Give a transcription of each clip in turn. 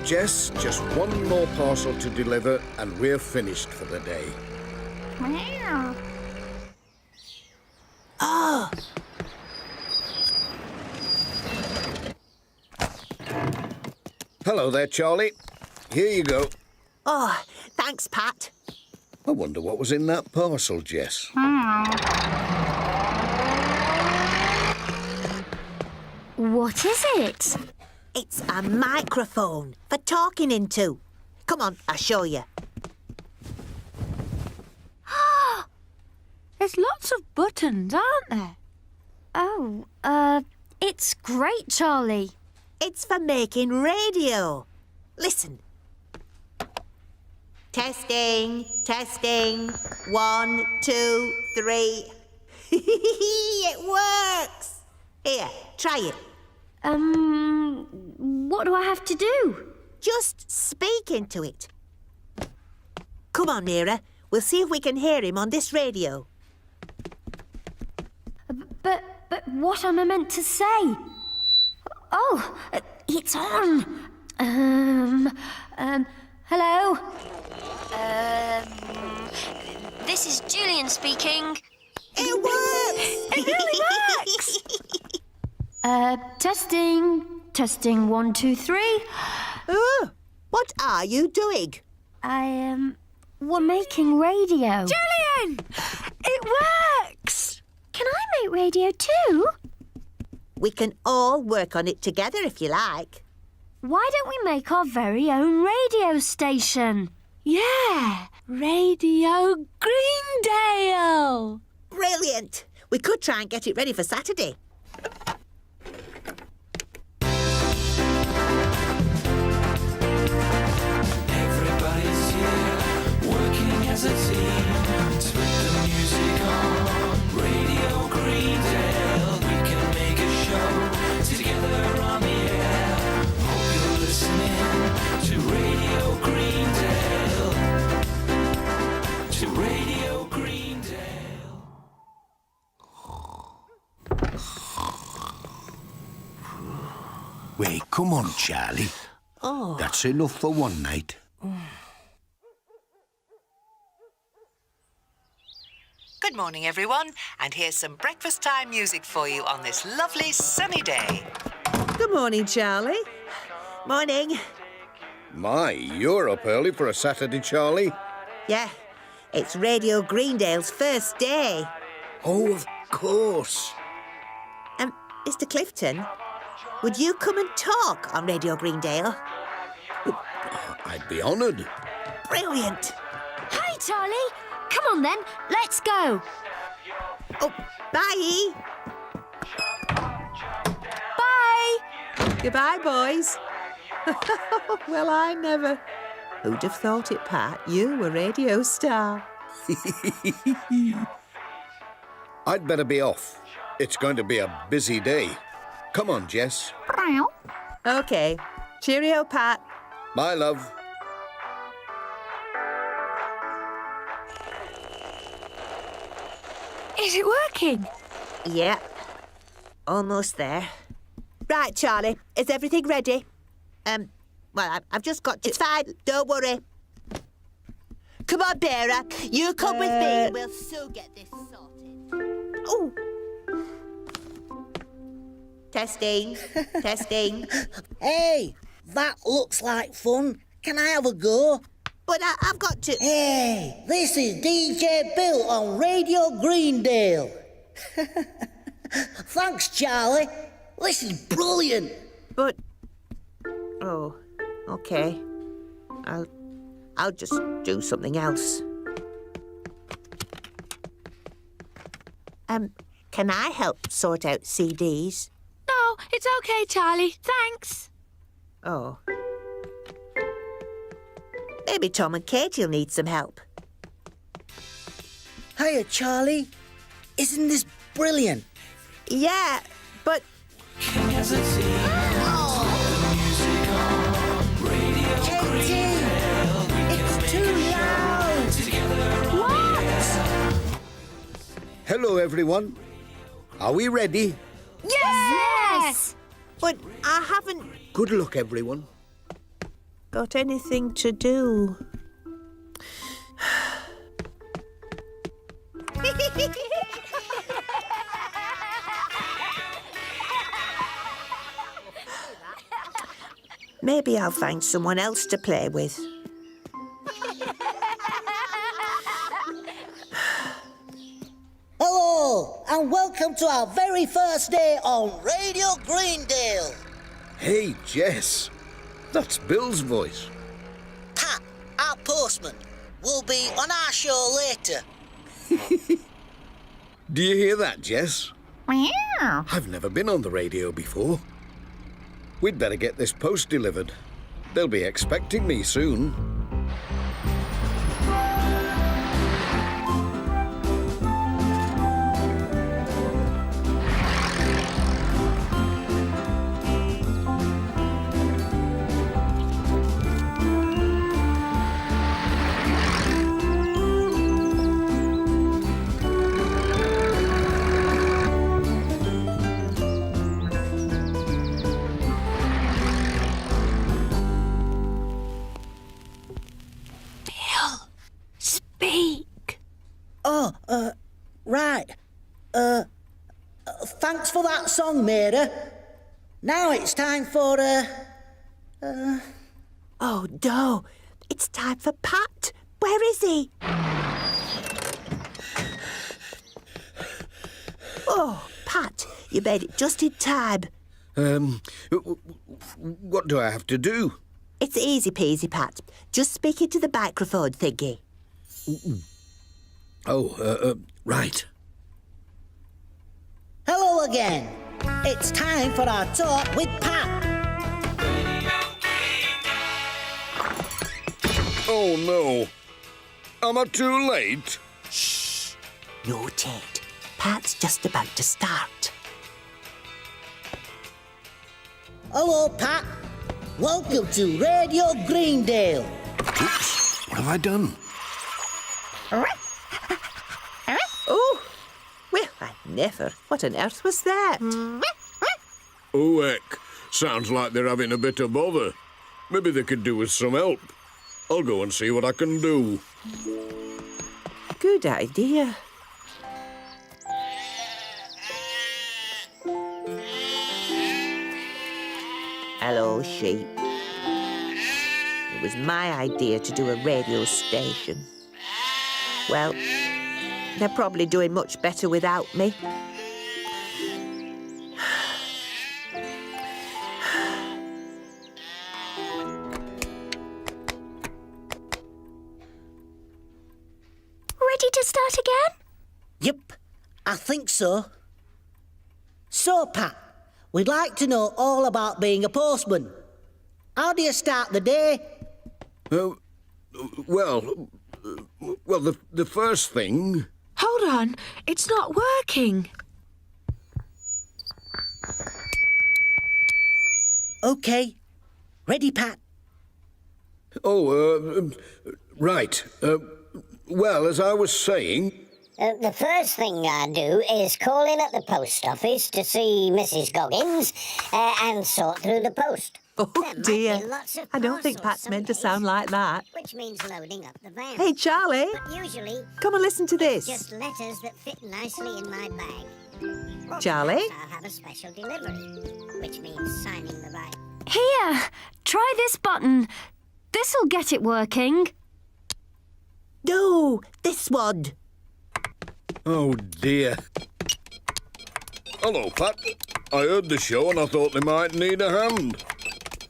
Jess, just one more parcel to deliver and we're finished for the day. Meow. Oh, Hello there, Charlie. Here you go. oh, thanks, Pat. I wonder what was in that parcel, Jess. What is it? It's a microphone for talking into. Come on, I'll show you. There's lots of buttons, aren't there? Oh, it's great, Charlie. It's for making radio. Listen. Testing, testing. 1, 2, 3. It works. Here, try it. What do I have to do? Just speak into it. Come on, Mira. We'll see if we can hear him on this radio. But what am I meant to say? Oh, it's on. Hello? This is Julian speaking. It works! It really works! Testing 1, 2, 3. Oh, what are you doing? We're making radio. Julian! It works! Can I make radio too? We can all work on it together if you like. Why don't we make our very own radio station? Yeah, Radio Greendale! Brilliant! We could try and get it ready for Saturday. Everybody's here, working as a team to put the music on. Radio Greendale, we can make a show together on the air. Hope you're listening to Radio Greendale. To Radio Greendale. Wait, come on, Charlie. Oh. That's enough for one night. Good morning, everyone, and here's some breakfast time music for you on this lovely sunny day. Good morning, Charlie. Morning. My, you're up early for a Saturday, Charlie. Yeah, it's Radio Greendale's first day. Oh, of course. Mr. Clifton, would you come and talk on Radio Greendale? I'd be honoured. Brilliant. Hi, Charlie. Come on then, let's go. Oh, bye. Bye. Goodbye, boys. Well, I never. Who'd have thought it, Pat? You were radio star. I'd better be off. It's going to be a busy day. Come on, Jess. OK. Cheerio, Pat. Bye, love. Is it working? Yeah. Almost there. Right, Charlie. Is everything ready? Well, I've just got to... It's fine. Don't worry. Come on, Bearer. You come with me. We'll soon get this sorted. Oh. Testing. Testing. Hey, that looks like fun. Can I have a go? But I've got to... Hey, this is DJ Bill on Radio Greendale. Thanks, Charlie. This is brilliant. But... Oh, OK. I'll just do something else. Can I help sort out CDs? No, it's OK, Charlie. Thanks. Oh. Maybe Tom and Katie will need some help. Hiya, Charlie. Isn't this brilliant? Yeah, but... Working as a team. Katie, it's too loud. Hello, everyone. Are we ready? Yes! But I haven't... Good luck, everyone. got anything to do. Maybe I'll find someone else to play with. Hello, and welcome to our very first day on Radio Greendale. Hey, Jess. That's Bill's voice. Pat, our postman, will be on our show later. Do you hear that, Jess? I've never been on the radio before. We'd better get this post delivered. They'll be expecting me soon. Speak. Oh, right. Thanks for that song, Mary. Now it's time for, Oh, no. It's time for Pat. Where is he? Oh, Pat, you made it just in time. What do I have to do? It's easy peasy, Pat. Just speak into the microphone thingy. Oh, right. hello again. It's time for our talk with Pat. Oh, no. Am I too late? No, Ted. Pat's just about to start. Hello, Pat. Welcome to Radio Greendale. Oops, what have I done? Oh, well, I never. What on earth was that? Oh, heck. Sounds like they're having a bit of bother. Maybe they could do with some help. I'll go and see what I can do. Good idea. Hello, sheep. It was my idea to do a radio station. Well, they're probably doing much better without me. Ready to start again? Yep, I think so. So, Pat, we'd like to know all about being a postman. How do you start the day? Well, the first thing... Hold on. It's not working. OK. Ready, Pat? Oh, right. Well, as I was saying... The first thing I do is call in at the post office to see Mrs. Goggins and sort through the post. Oh, There might be dear. lots of I don't think parcels Pat's meant to some sound days, like that. which means loading up the van. Hey, Charlie, But usually, come and listen to this. just letters that fit nicely in my bag. Or Charlie? perhaps I'll have a special delivery, which means signing the right. Here, try this button. This'll get it working. No, this one. Oh, dear. Hello, Pat. I heard the show and I thought they might need a hand.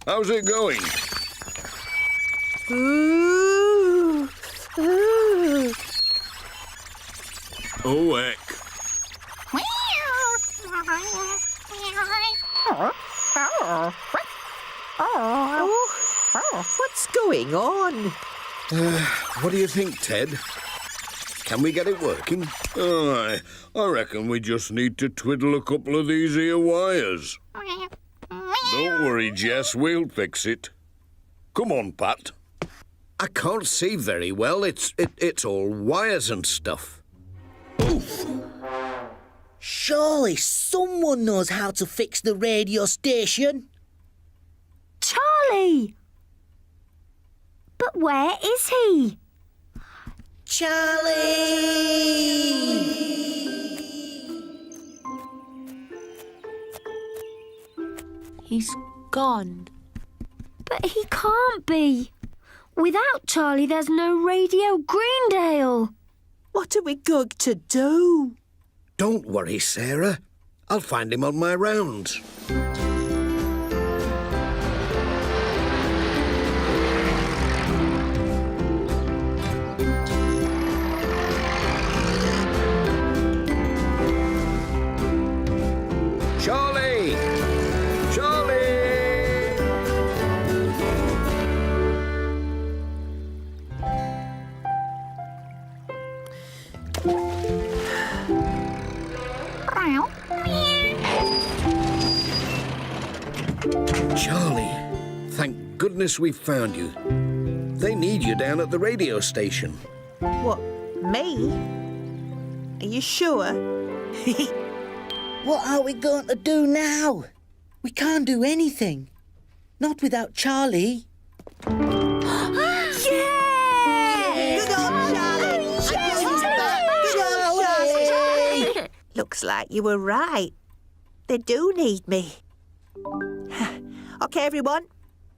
How's it going? Ooh. Ooh. Oh, heck. Oh, what's going on? What do you think, Ted? Can we get it working? Aye, I reckon we just need to twiddle a couple of these here wires. Don't worry, Jess, we'll fix it. Come on, Pat. I can't see very well. It's all wires and stuff. Oof. Surely someone knows how to fix the radio station. Charlie! But where is he? Charlie! He's gone. But he can't be. Without Charlie, there's no Radio Greendale. What are we going to do? Don't worry, Sarah. I'll find him on my rounds. Charlie! Charlie! Charlie, thank goodness we found you. They need you down at the radio station. What, me? Are you sure? What are we going to do now? We can't do anything. Not without Charlie. Yeah! Good old Charlie! Yes! Good old Charlie! Looks like you were right. They do need me. OK, everyone.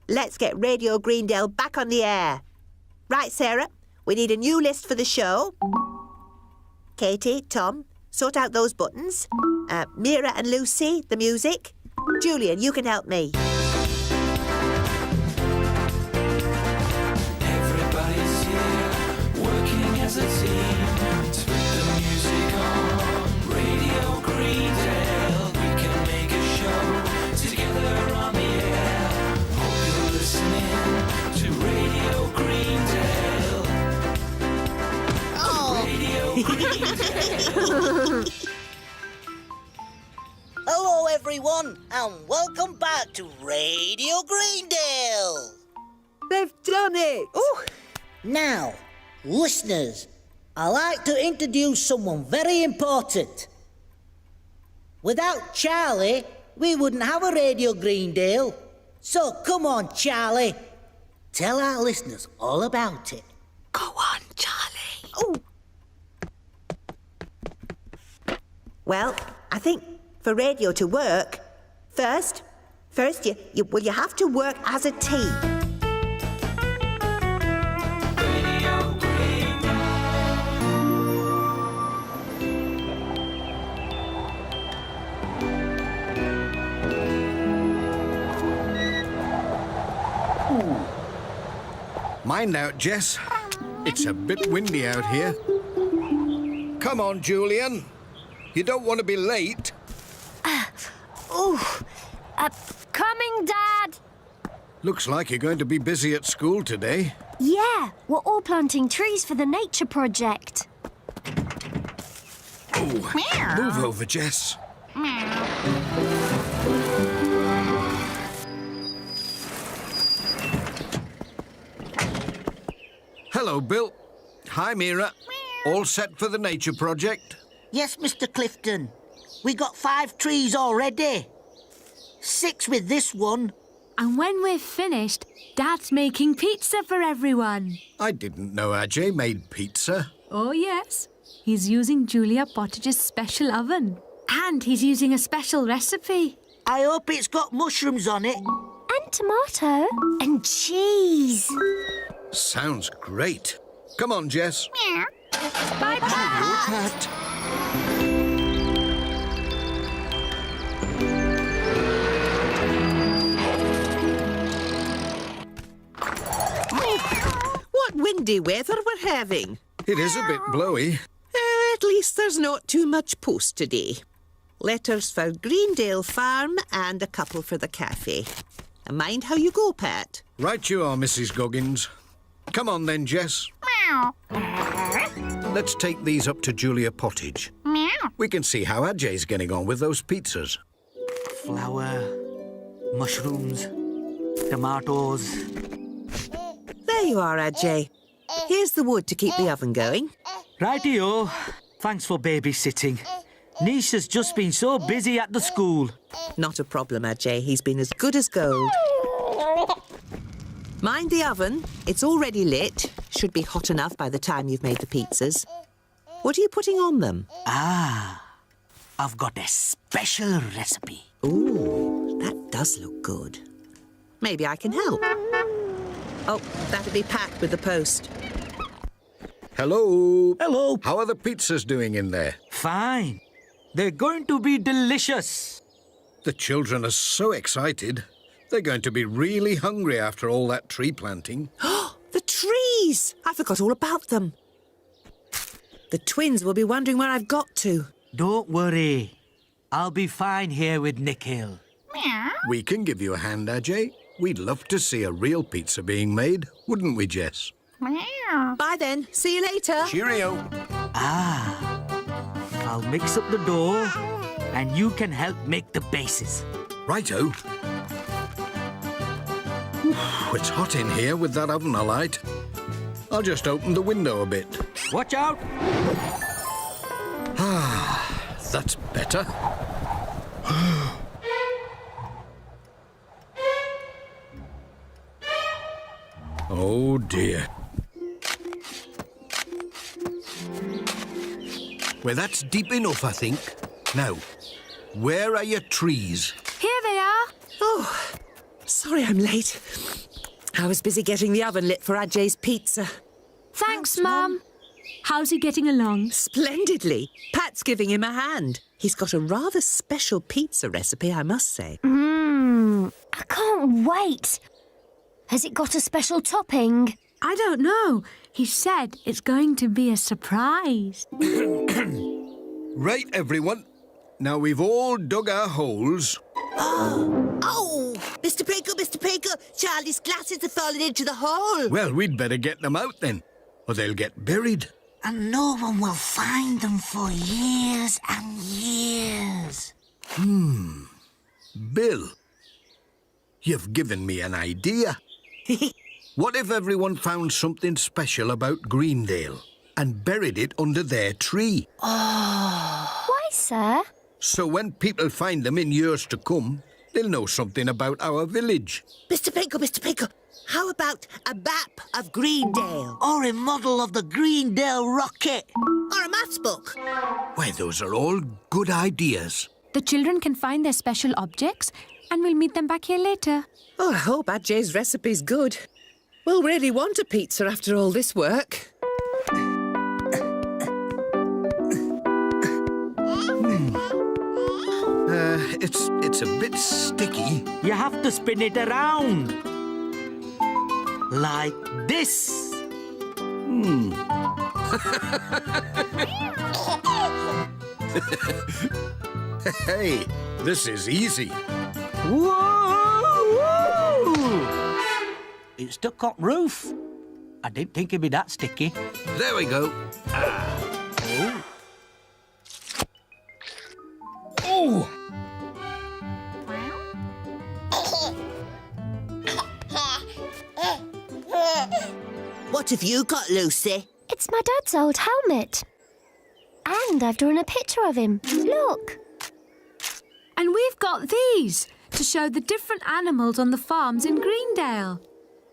Let's get Radio Greendale back on the air. Right, Sarah. We need a new list for the show. Katie, Tom, sort out those buttons. Mira and Lucy, the music. Julian, you can help me. Everybody's here, working as a team. To put the music on Radio Greendale. We can make a show together on the air. Hope you're listening to Radio Greendale. Radio Greendale. Hello, everyone, and welcome back to Radio Greendale. They've done it! Oh. Now, listeners, I'd like to introduce someone very important. Without Charlie, we wouldn't have a Radio Greendale. So come on, Charlie. Tell our listeners all about it. Go on, Charlie. Oh. Well, I think for radio to work, first you have to work as a team. Radio Mind out, Jess. It's a bit windy out here. Come on, Julian. You don't want to be late. Coming, Dad. Looks like you're going to be busy at school today. Yeah, we're all planting trees for the nature project. Oh, move over, Jess. Hello, Bill. Hi, Mira. All set for the nature project? Yes, Mr. Clifton. We got 5 trees already. 6 with this one. And when we're finished, Dad's making pizza for everyone. I didn't know Ajay made pizza. Oh, yes. He's using Julia Pottage's special oven. And he's using a special recipe. I hope it's got mushrooms on it. And tomato. And cheese. Sounds great. Come on, Jess. Bye-bye. Pat. What windy weather we're having. It is a bit blowy. At least there's not too much post today. Letters for Greendale Farm and a couple for the cafe. And mind how you go, Pat. Right you are, Mrs. Goggins. Come on then, Jess. Let's take these up to Julia Pottage. We can see how Ajay's getting on with those pizzas. Flour, mushrooms, tomatoes. There you are, Ajay. Here's the wood to keep the oven going. Rightio. Thanks for babysitting. Nish has just been so busy at the school. Not a problem, Ajay. He's been as good as gold. Mind the oven. It's already lit. Should be hot enough by the time you've made the pizzas. What are you putting on them? I've got a special recipe. Ooh, that does look good. Maybe I can help. Oh, that'll be Pat with the post. Hello. Hello. How are the pizzas doing in there? Fine. They're going to be delicious. The children are so excited. They're going to be really hungry after all that tree planting. The trees! I forgot all about them. The twins will be wondering where I've got to. Don't worry. I'll be fine here with Nikhil. We can give you a hand, Ajay. We'd love to see a real pizza being made, wouldn't we, Jess? Bye then. See you later. Cheerio. I'll mix up the dough and you can help make the bases. Righto. It's hot in here with that oven alight. I'll just open the window a bit. Watch out! That's better. Oh dear. Well, that's deep enough, I think. Now, where are your trees? Here they are. Oh, sorry I'm late. I was busy getting the oven lit for Ajay's pizza. Thanks, Mum. How's he getting along? Splendidly. Pat's giving him a hand. He's got a rather special pizza recipe, I must say. I can't wait. Has it got a special topping? I don't know. He said it's going to be a surprise. Right, everyone. Now we've all dug our holes. Oh, Mr. Pinkle, Charlie's glasses have fallen into the hole. Well, we'd better get them out then, or they'll get buried. And no one will find them for years and years. Bill, you've given me an idea. What if everyone found something special about Greendale and buried it under their tree? Why, sir? So when people find them in years to come, they'll know something about our village. Mr. Pinkle, how about a map of Greendale? Or a model of the Greendale rocket. Or a maths book? Why, those are all good ideas. The children can find their special objects and we'll meet them back here later. Oh, I hope Ajay's recipe's good. We'll really want a pizza after all this work. It's a bit sticky. You have to spin it around. Like this. Hey, this is easy. Whoa! It stuck on roof. I didn't think it'd be that sticky. There we go. Oh! What have you got, Lucy? It's my dad's old helmet. And I've drawn a picture of him. Look. And we've got these to show the different animals on the farms in Greendale.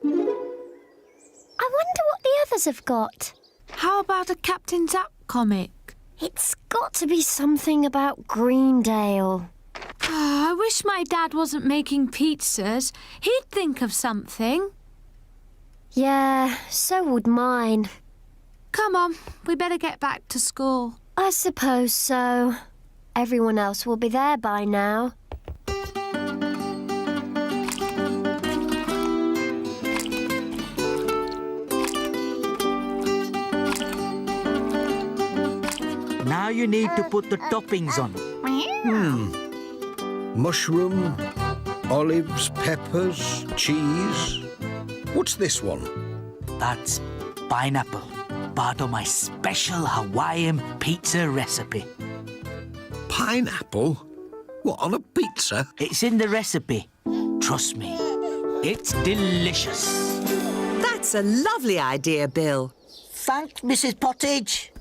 I wonder what the others have got. How about a Captain Zapp comic? It's got to be something about Greendale. I wish my dad wasn't making pizzas. He'd think of something. Yeah, so would mine. Come on, we better get back to school. I suppose so. Everyone else will be there by now. Now you need to put the toppings on. Mushroom, olives, peppers, cheese. What's this one? That's pineapple. Part of my special Hawaiian pizza recipe. Pineapple? What, on a pizza? It's in the recipe. Trust me. It's delicious. That's a lovely idea, Bill. Thanks, Mrs. Pottage.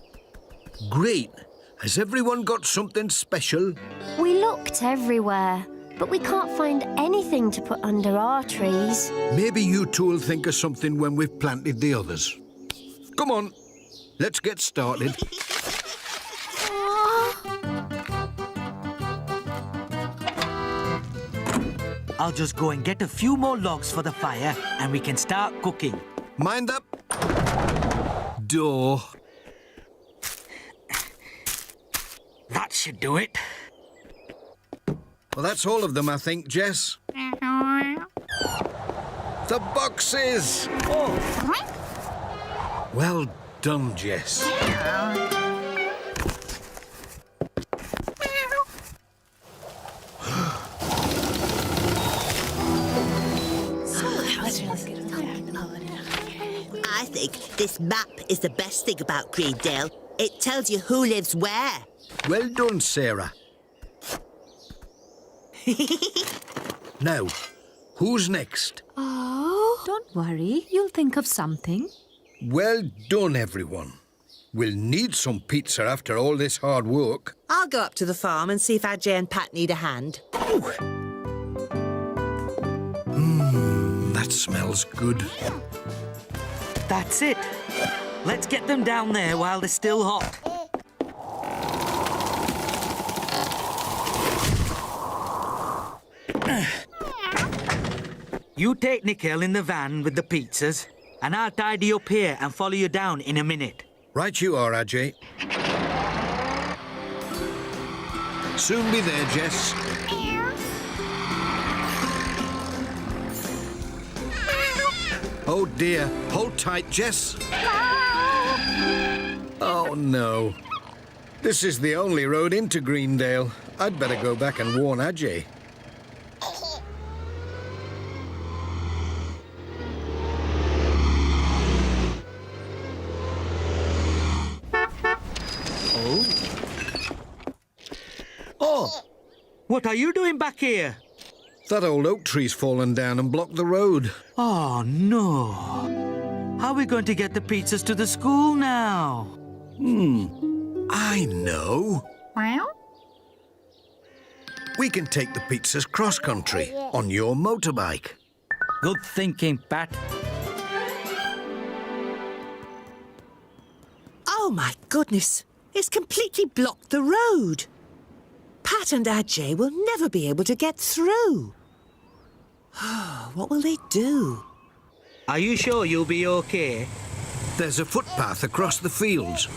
Great. Has everyone got something special? We looked everywhere. But we can't find anything to put under our trees. Maybe you two will think of something when we've planted the others. Come on, let's get started. I'll just go and get a few more logs for the fire and we can start cooking. Mind that door. That should do it. Well, that's all of them, I think, Jess. The boxes! Well done, Jess. I think this map is the best thing about Greendale. It tells you who lives where. Well done, Sarah. Now, who's next? Oh. Don't worry, you'll think of something. Well done, everyone. We'll need some pizza after all this hard work. I'll go up to the farm and see if Ajay and Pat need a hand. That smells good. That's it. Let's get them down there while they're still hot. You take Nickel in the van with the pizzas, and I'll tidy up here and follow you down in a minute. Right you are, Ajay. Soon be there, Jess. Oh dear, hold tight, Jess. Oh no. This is the only road into Greendale. I'd better go back and warn Ajay. Oh! What are you doing back here? That old oak tree's fallen down and blocked the road. Oh, no. How are we going to get the pizzas to the school now? I know. We can take the pizzas cross-country on your motorbike. Good thinking, Pat. Oh, my goodness. It's completely blocked the road. Pat and Ajay will never be able to get through. What will they do? Are you sure you'll be okay? There's a footpath across the fields.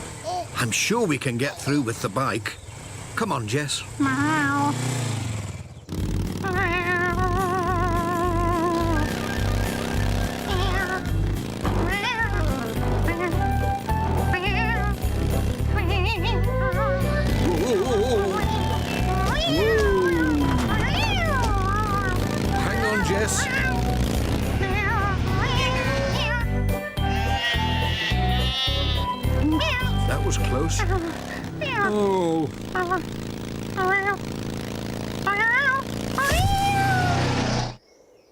I'm sure we can get through with the bike. Come on, Jess. Hang on, Jess. That was close. Oh.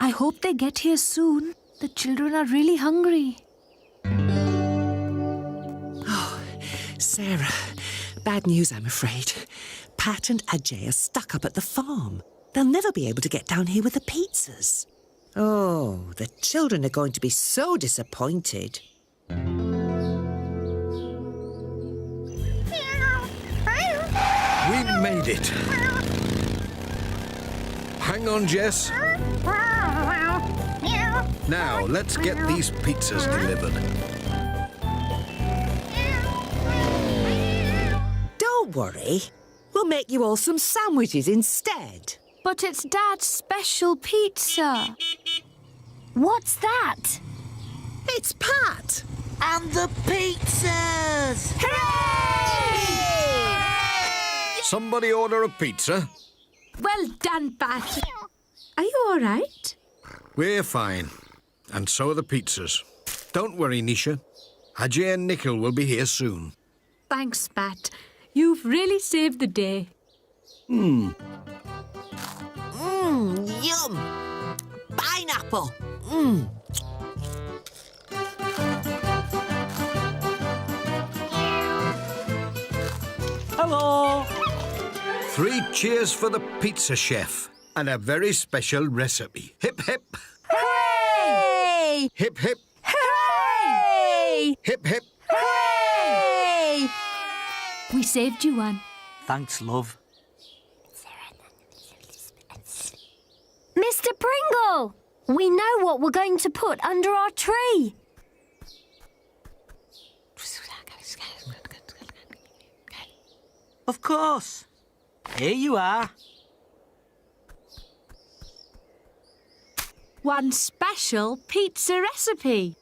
I hope they get here soon. The children are really hungry. Sarah, bad news, I'm afraid. Pat and Ajay are stuck up at the farm. They'll never be able to get down here with the pizzas. Oh, the children are going to be so disappointed. We made it. Hang on, Jess. Now, let's get these pizzas delivered. Don't worry. We'll make you all some sandwiches instead. But it's Dad's special pizza. What's that? It's Pat. And the pizzas! Somebody order a pizza? Well done, Pat. Are you all right? We're fine. And so are the pizzas. Don't worry, Nisha. Ajay and Nikhil will be here soon. Thanks, Pat. You've really saved the day. Yum! Pineapple! Hello! 3 cheers for the pizza chef. and a very special recipe. Hip, hip. Hooray! Hip, hip. Hooray! Hip, hip. Hooray! We saved you one. Thanks, love. Mr. Pringle, we know what we're going to put under our tree. Of course. Here you are. One special pizza recipe.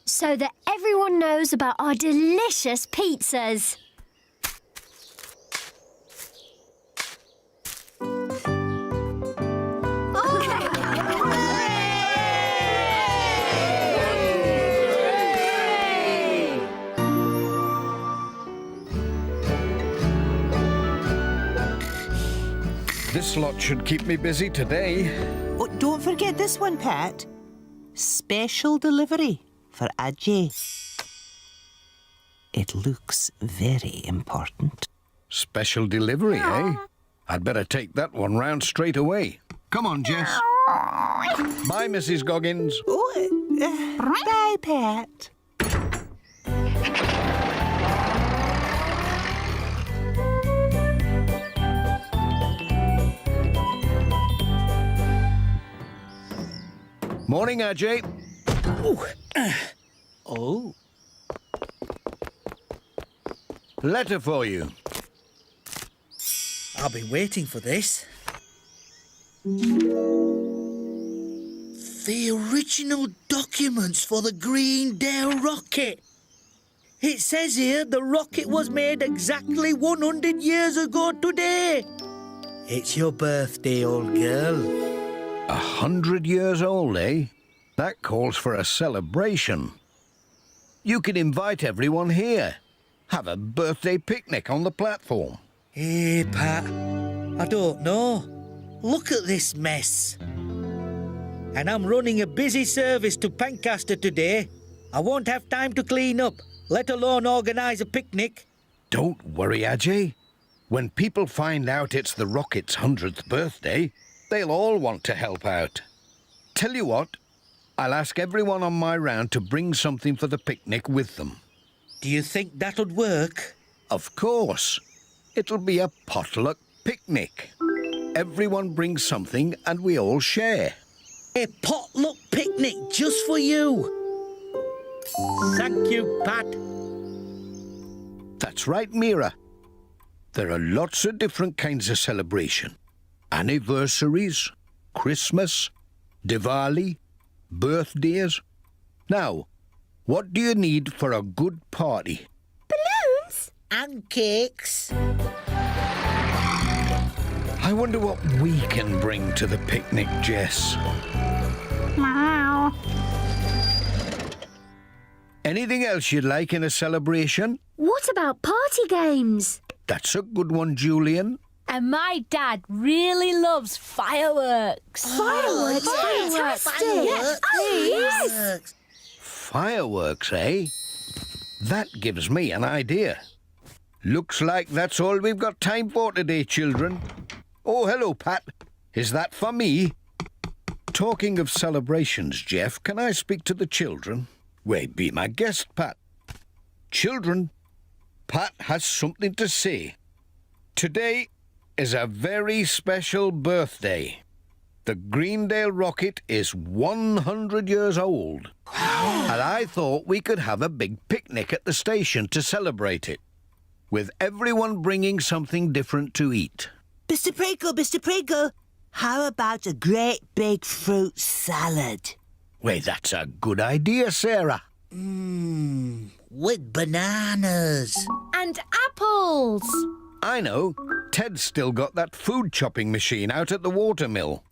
So that everyone knows about our delicious pizzas. This lot should keep me busy today. Oh, don't forget this one, Pat. Special delivery for Ajay. It looks very important. Special delivery, eh? I'd better take that one round straight away. Come on, Jess. Bye, Mrs. Goggins. Bye, Pat. Morning, Ajay. Oh. Letter for you. I've been waiting for this. The original documents for the Greendale rocket. It says here the rocket was made exactly 100 years ago today. It's your birthday, old girl. 100 years old, eh? That calls for a celebration. You can invite everyone here. Have a birthday picnic on the platform. Hey, Pat, I don't know. Look at this mess. And I'm running a busy service to Pencaster today. I won't have time to clean up, let alone organise a picnic. Don't worry, Ajay. When people find out it's the rocket's 100th birthday, they'll all want to help out. Tell you what, I'll ask everyone on my round to bring something for the picnic with them. Do you think that'll work? Of course. It'll be a potluck picnic. Everyone brings something and we all share. A potluck picnic just for you. Thank you, Pat. That's right, Mira. There are lots of different kinds of celebration. Anniversaries, Christmas, Diwali, birthdays. Now, what do you need for a good party? Balloons? And cakes. I wonder what we can bring to the picnic, Jess. Meow. Anything else you'd like in a celebration? What about party games? That's a good one, Julian. And my dad really loves fireworks. Fireworks? Fantastic! Fireworks. Yes! Fireworks, eh? That gives me an idea. Looks like that's all we've got time for today, children. Oh, hello, Pat. Is that for me? Talking of celebrations, Jeff, can I speak to the children? Wait, be my guest, Pat. Children, Pat has something to say. Today is a very special birthday. The Greendale rocket is 100 years old. And I thought we could have a big picnic at the station to celebrate it, with everyone bringing something different to eat. Mr. Pringle, how about a great big fruit salad? Well, that's a good idea, Sarah. With bananas. And apples. I know. Ted's still got that food chopping machine out at the watermill.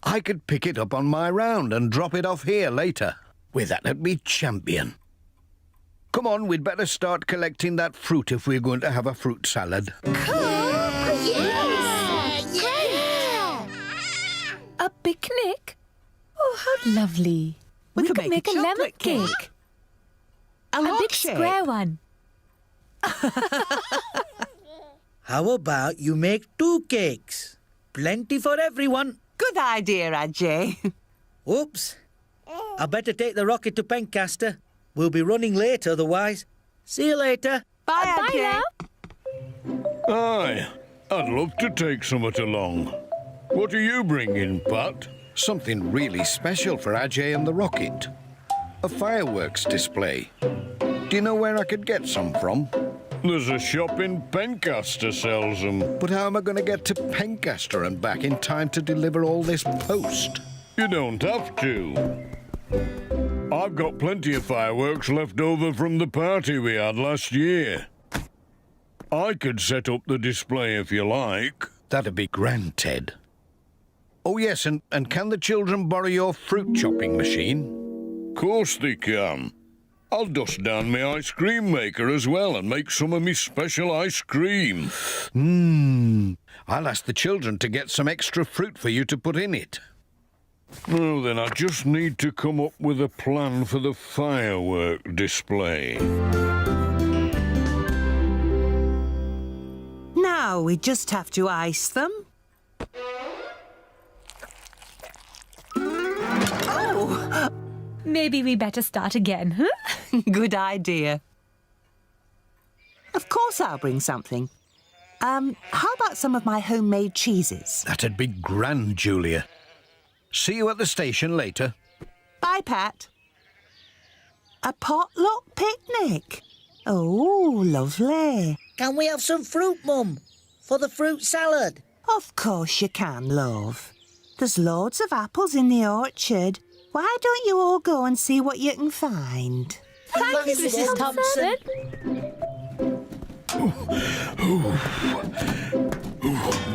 I could pick it up on my round and drop it off here later. Well, that'd be champion. Come on, we'd better start collecting that fruit if we're going to have a fruit salad. A picnic? Oh, how lovely. We could make a lemon chocolate cake. A A log big shape. square one. How about you make 2 cakes? Plenty for everyone. Good idea, Ajay. Oops. I better take the rocket to Pencaster. We'll be running late otherwise. See you later. Bye, Ajay. Aye, I'd love to take somewhat along. What are you bringing, Pat? Something really special for Ajay and the rocket. A fireworks display. Do you know where I could get some from? There's a shop in Pencaster sells them. But how am I going to get to Pencaster and back in time to deliver all this post? You don't have to. I've got plenty of fireworks left over from the party we had last year. I could set up the display if you like. That'd be grand, Ted. Oh, yes, and can the children borrow your fruit chopping machine? Course they can. I'll dust down my ice cream maker as well and make some of me special ice cream. I'll ask the children to get some extra fruit for you to put in it. Well, then I just need to come up with a plan for the firework display. Now we just have to ice them. Oh! Maybe we better start again, huh? Good idea. Of course I'll bring something. How about some of my homemade cheeses? That'd be grand, Julia. See you at the station later. Bye, Pat. A potluck picnic. Oh, lovely. Can we have some fruit, Mum? For the fruit salad? Of course you can, love. There's loads of apples in the orchard. Why don't you all go and see what you can find? Thanks, Mrs. Thompson.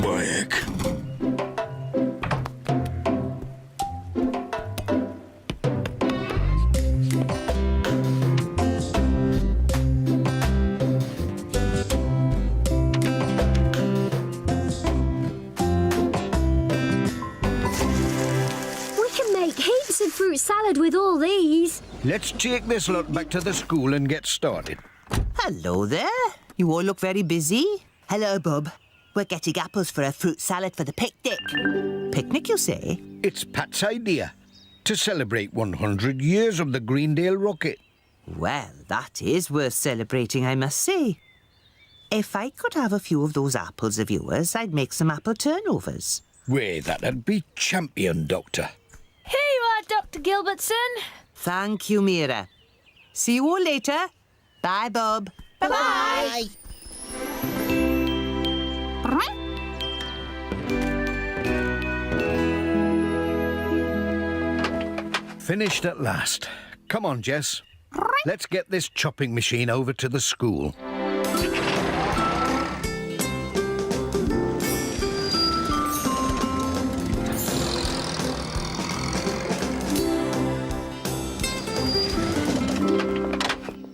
My heck. Heaps of fruit salad with all these. Let's take this lot back to the school and get started. Hello there. You all look very busy. Hello, Bob. We're getting apples for a fruit salad for the picnic. Picnic, you say? It's Pat's idea to celebrate 100 years of the Greendale rocket. Well, that is worth celebrating, I must say. If I could have a few of those apples of yours, I'd make some apple turnovers. Way, that'd be champion, Doctor. Here you are, Dr. Gilbertson. Thank you, Mira. See you all later. Bye, Bob. Bye. Finished at last. Come on, Jess. Let's get this chopping machine over to the school.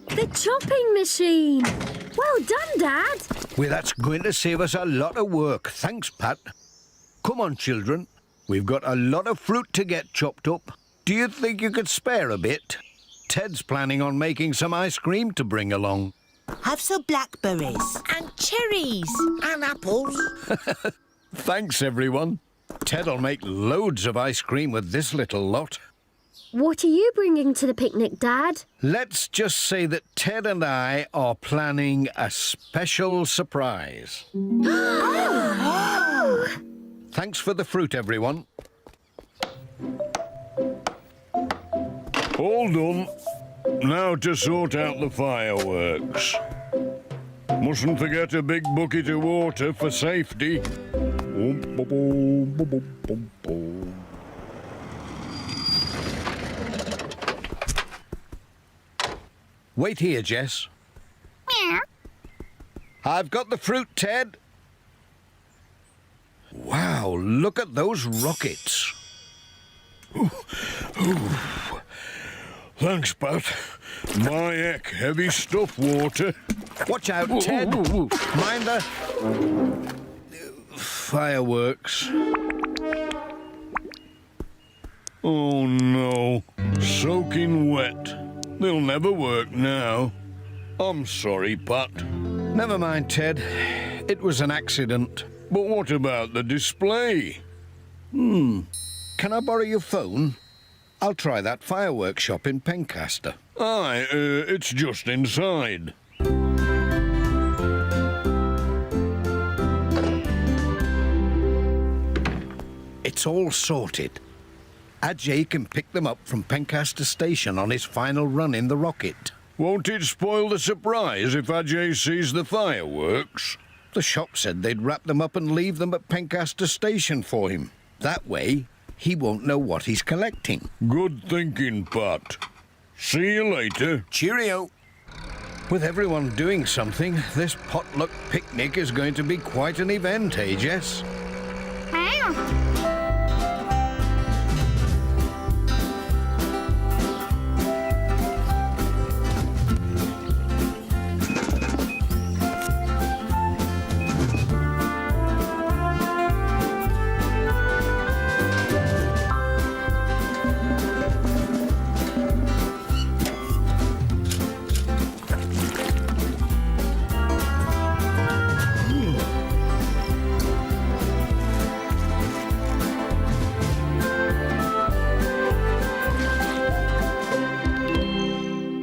The chopping machine. Well done, Dad. Well, that's going to save us a lot of work. Thanks, Pat. Come on, children. We've got a lot of fruit to get chopped up. Do you think you could spare a bit? Ted's planning on making some ice cream to bring along. Have some blackberries. And cherries. And apples. Thanks, everyone. Ted'll make loads of ice cream with this little lot. What are you bringing to the picnic, Dad? Let's just say that Ted and I are planning a special surprise. Thanks for the fruit, everyone. All done. Now to sort out the fireworks. Mustn't forget a big bucket of water for safety. Wait here, Jess. I've got the fruit, Ted. Wow, look at those rockets. Thanks, Pat. My heck, heavy stuff, water. Watch out, Ted. Mind the fireworks. Oh, no. Soaking wet. They'll never work now. I'm sorry, Pat. Never mind, Ted. It was an accident. But what about the display? Can I borrow your phone? I'll try that fireworks shop in Pencaster. Aye, it's just inside. It's all sorted. Ajay can pick them up from Pencaster Station on his final run in the rocket. Won't it spoil the surprise if Ajay sees the fireworks? The shop said they'd wrap them up and leave them at Pencaster Station for him. That way, he won't know what he's collecting. Good thinking, Pat. See you later. Cheerio. With everyone doing something, this potluck picnic is going to be quite an event, eh, Jess?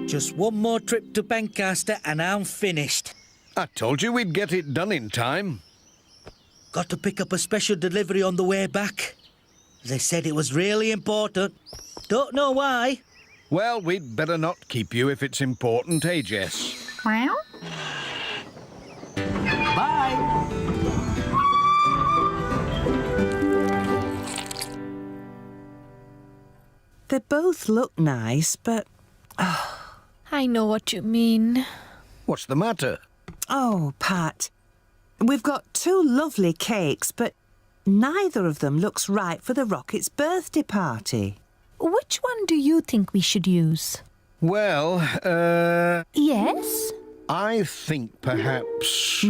Just one more trip to Pencaster and I'm finished. I told you we'd get it done in time. Got to pick up a special delivery on the way back. They said it was really important. Don't know why. Well, we'd better not keep you if it's important, eh, Jess? Bye. They both look nice, but... I know what you mean. What's the matter? Oh, Pat. We've got two lovely cakes, but neither of them looks right for the Rocket's birthday party. Which one do you think we should use? Well, Yes? I think perhaps...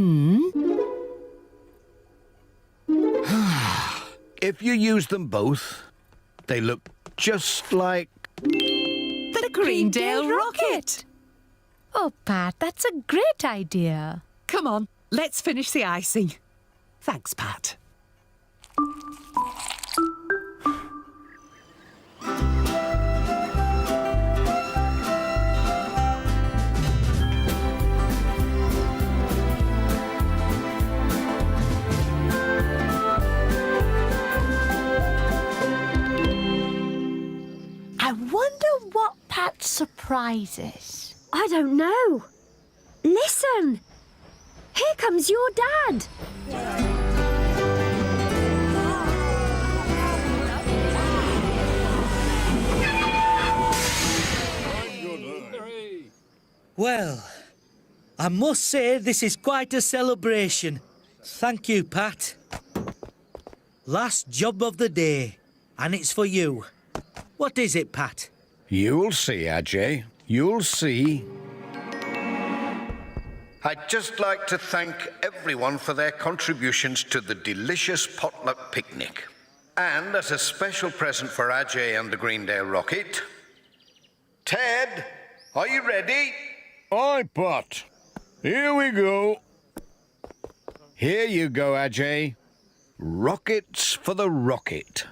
If you use them both, they look just like... The Greendale Rocket! Oh, Pat, that's a great idea. Come on, let's finish the icing. Thanks, Pat. I wonder what Pat's surprise is. I don't know. Listen! Here comes your dad. Well, I must say this is quite a celebration. Thank you, Pat. Last job of the day, and it's for you. What is it, Pat? You'll see, Ajay. You'll see. I'd just like to thank everyone for their contributions to the delicious potluck picnic. And as a special present for Ajay and the Greendale Rocket, Ted, are you ready? Aye, Pat. Here we go. Here you go, Ajay. Rockets for the rocket.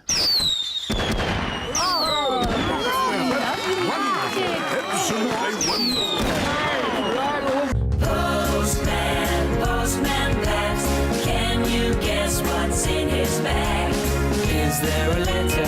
Postman Pat, can you guess what's in his bag? Is there a letter